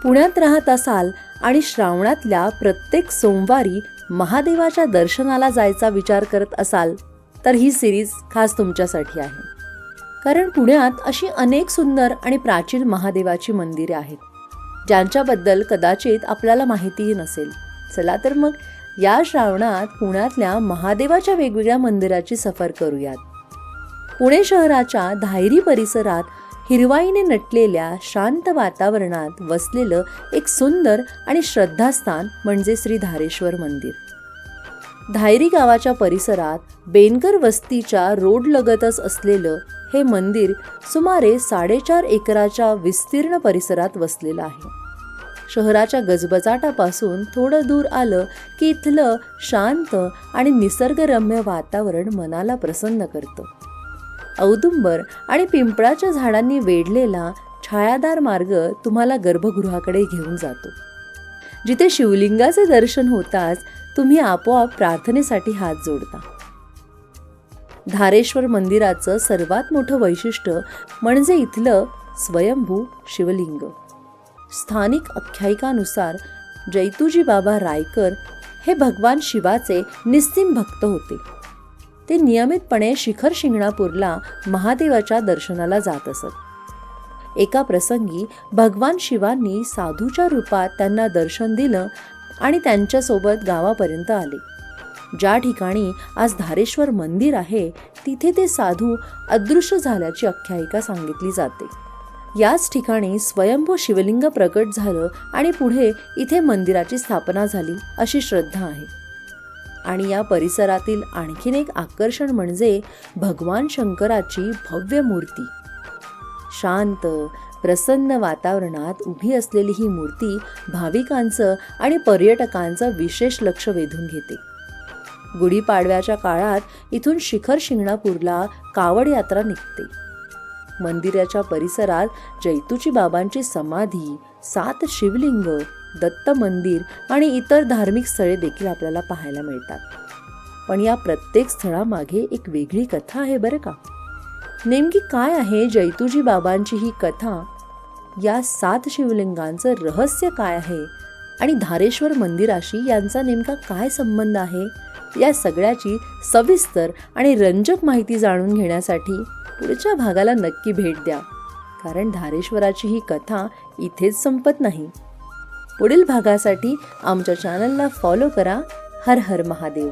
पुण्यात राहत असाल आणि श्रावणातल्या प्रत्येक सोमवारी महादेवाच्या दर्शनाला जायचा विचार करत असाल तर ही सिरीज खास तुमच्यासाठी आहे. कारण पुण्यात अशी अनेक सुंदर आणि प्राचीन महादेवाची मंदिरे आहेत ज्यांच्याबद्दल कदाचित आपल्याला माहितीही नसेल. चला तर मग या श्रावणात पुण्यातल्या महादेवाच्या वेगवेगळ्या मंदिराची सफर करूयात. पुणे शहराच्या धायरी परिसरात हिरवाईने नटलेल्या शांत वातावरणात वसलेलं एक सुंदर आणि श्रद्धास्थान म्हणजे श्री धारेश्वर मंदिर. धायरी गावाच्या परिसरात बेनकर वस्तीच्या रोडलगतच असलेलं हे मंदिर सुमारे 4.5 एकराच्या विस्तीर्ण परिसरात वसलेलं आहे. शहराच्या गजबजाटापासून थोडं दूर आलं की इथलं शांत आणि निसर्गरम्य वातावरण मनाला प्रसन्न करतं. औदुंबर आणि पिंपळाच्या झाडांनी वेढलेला छायादार मार्ग तुम्हाला गर्भगृहाकडे घेऊन जातो, जिथे शिवलिंगाचे दर्शन होताच तुम्ही आपोआप प्रार्थनेसाठी हात जोडता. धारेश्वर मंदिराचं सर्वात मोठं वैशिष्ट्य म्हणजे इथलं स्वयंभू शिवलिंग. स्थानिक आख्यायिकानुसार जैतूजी बाबा रायकर हे भगवान शिवाचे निस्सीम भक्त होते. ते नियमितपणे शिखर शिंगणापूरला महादेवाच्या दर्शनाला जात असत. एका प्रसंगी भगवान शिवांनी साधूच्या रूपात त्यांना दर्शन दिलं आणि त्यांच्यासोबत गावापर्यंत आले. ज्या ठिकाणी आज धारेश्वर मंदिर आहे तिथे ते साधू अदृश्य झाल्याची आख्यायिका सांगितली जाते. याच ठिकाणी स्वयंभू शिवलिंग प्रकट झालं आणि पुढे इथे मंदिराची स्थापना झाली अशी श्रद्धा आहे. आणि या परिसरातील आणखीन एक आकर्षण म्हणजे भगवान शंकराची भव्य मूर्ती. शांत प्रसन्न वातावरणात उभी असलेली ही मूर्ती भाविकांचं आणि पर्यटकांचं विशेष लक्ष वेधून घेते. गुढीपाडव्याच्या काळात इथून शिखर शिंगणापूरला कावड यात्रा निघते. मंदिराच्या परिसरात जैतूची बाबांची समाधी, 7 शिवलिंग, दत्त मंदिर आणि इतर धार्मिक स्थळे देखील आपल्याला पाहायला मिळतात. पण या प्रत्येक स्थळामागे एक वेगळी कथा आहे बरं का. नेमकी काय आहे जैतूजी बाबांची ही कथा, या 7 शिवलिंगांचं रहस्य काय आहे आणि धारेश्वर मंदिराशी यांचा नेमका काय संबंध आहे, या सगळ्याची सविस्तर आणि रंजक माहिती जाणून घेण्यासाठी पुढच्या भागाला नक्की भेट द्या. कारण धारेश्वराची ही कथा इथेच संपत नाही. पुढील भागासाठी आमच्या चॅनलला फॉलो करा. हर हर महादेव.